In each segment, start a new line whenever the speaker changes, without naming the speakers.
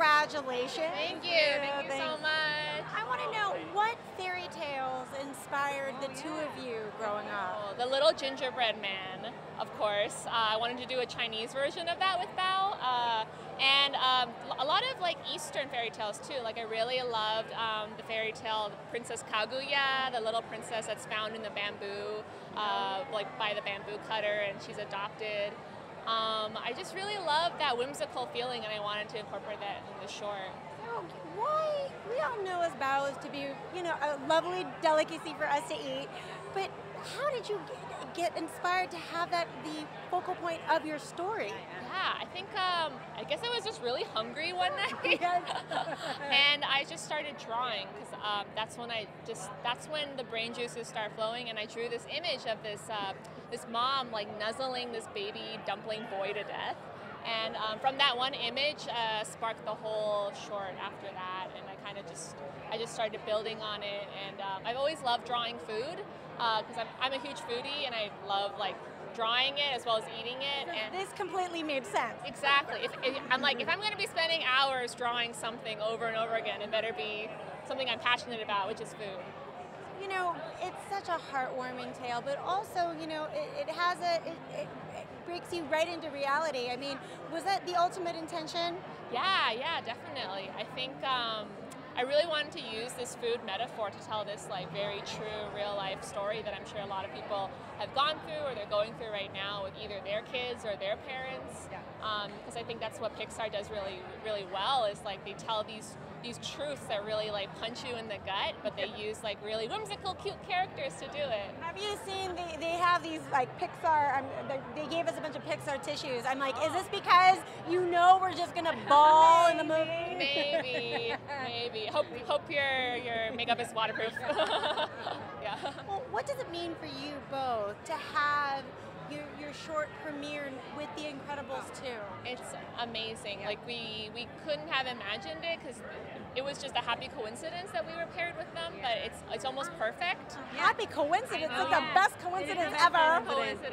congratulations.
Thank you. Thank you so much.
I want to know what fairy tales inspired the two of you growing up.
The Little Gingerbread Man, of course. I wanted to do a Chinese version of that with BAO. And a lot of like Eastern fairy tales too. Like I really loved the fairy tale Princess Kaguya, the little princess that's found in the bamboo, like by the bamboo cutter, and she's adopted. I just really loved that whimsical feeling, and I wanted to incorporate that in the short.
So why, we all know as BAOs to be, you know, a lovely delicacy for us to eat, but how did you get inspired to have that the focal point of your story?
Yeah, I think, I guess I was just really hungry one night. And I just started drawing, because that's when the brain juices start flowing, and I drew this image of this, this mom like nuzzling this baby dumpling boy to death. And from that one image sparked the whole short after that, and I just started building on it. And I've always loved drawing food, because I'm a huge foodie, and I love like drawing it as well as eating it. And
this completely made sense.
Exactly. I'm like, if I'm going to be spending hours drawing something over and over again, it better be something I'm passionate about, which is food.
You know, it's such a heartwarming tale, but also, you know, it breaks you right into reality. I mean, was that the ultimate intention?
Yeah, definitely. I think I really wanted to use this food metaphor to tell this like very true real life story that I'm sure a lot of people have gone through or they're going through right now with either their kids or their parents. Because I think that's what Pixar does really well, is like they tell these truths that really like punch you in the gut, but they use like really whimsical, cute characters to do it.
Have you seen they have these like Pixar? They gave us a bunch of Pixar tissues. I'm like, is this because you know we're just gonna bawl in the movie?
Maybe. Hope your makeup is waterproof. Yeah.
Well, what does it mean for you both to have your short premiere with The Incredibles 2?
It's amazing. Like we couldn't have imagined it, because it was just a happy coincidence that we were paired with them, but it's almost perfect.
Happy coincidence, like the best coincidence ever.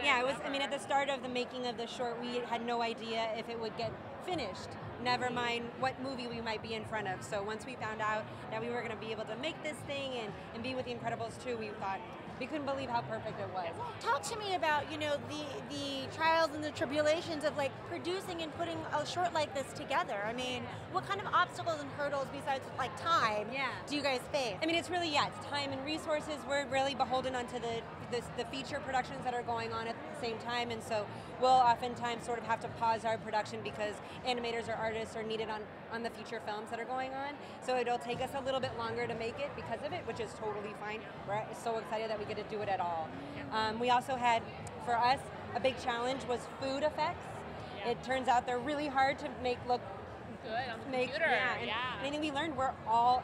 Yeah, it was. I mean, at the start of the making of the short, we had no idea if it would get finished. Never mind what movie we might be in front of. So once we found out that we were going to be able to make this thing and be with The Incredibles 2, we thought, we couldn't believe how perfect it was.
Well, talk to me about, you know, the trials and the tribulations of like producing and putting a short like this together. I mean, what kind of obstacles and hurdles besides like time do you guys face?
I mean, it's really, it's time and resources. We're really beholden onto the feature productions that are going on at the same time, and so we'll oftentimes sort of have to pause our production because animators or artists are needed on the feature films that are going on. So it'll take us a little bit longer to make it because of it, which is totally fine. We're so excited that we get to do it at all. We also had, for us, a big challenge was food effects. It turns out they're really hard to make look
good on the computer.
And I think we learned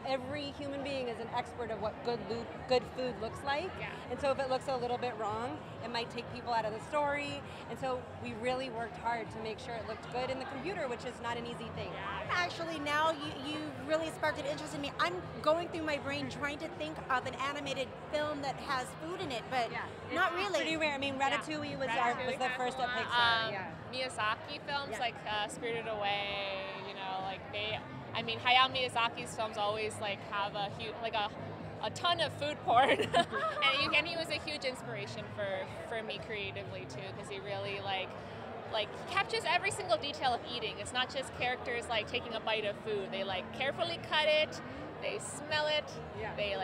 every human being is an expert of what good food looks like. And so if it looks a little bit wrong, it might take people out of the story. And so we really worked hard to make sure it looked good in the computer, which is not an easy thing.
Actually, now you really sparked an interest in me. I'm going through my brain trying to think of an animated film that has food in it, but not really.
Pretty rare. I mean, Ratatouille was the first at Pixar.
Miyazaki films like Spirited Away, you know, like Hayao Miyazaki's films always like have a huge, like a ton of food porn, and he was a huge inspiration for me creatively too, because he really like captures every single detail of eating. It's not just characters like taking a bite of food. They like carefully cut it, they smell it, they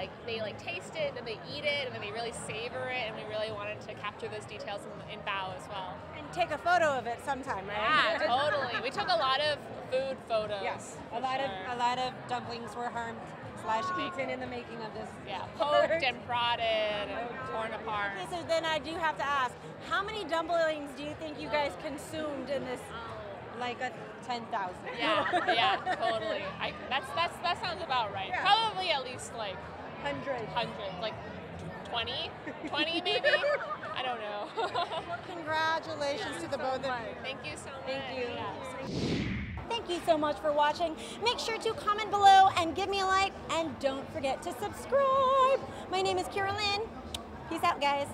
taste it, then they eat it, and then they really savor it. And we really wanted to capture those details in BAO as well.
And take a photo of it sometime, right?
Yeah, totally. We took a lot of food photos.
Yes, a lot of dumplings were harmed / eaten in the making of this.
Yeah, poked and prodded and torn apart.
Okay, so then I do have to ask, how many dumplings do you think you guys consumed in this?
Like 10,000.
Yeah, totally. That sounds about right. Probably at least like
100,
like 20 maybe. I don't know.
Well, congratulations to the both of you.
Thank you so much.
Thank you.
Yeah.
Thank you so much for watching. Make sure to comment below and give me a like, and don't forget to subscribe. My name is Kiyra Lynn. Peace out, guys.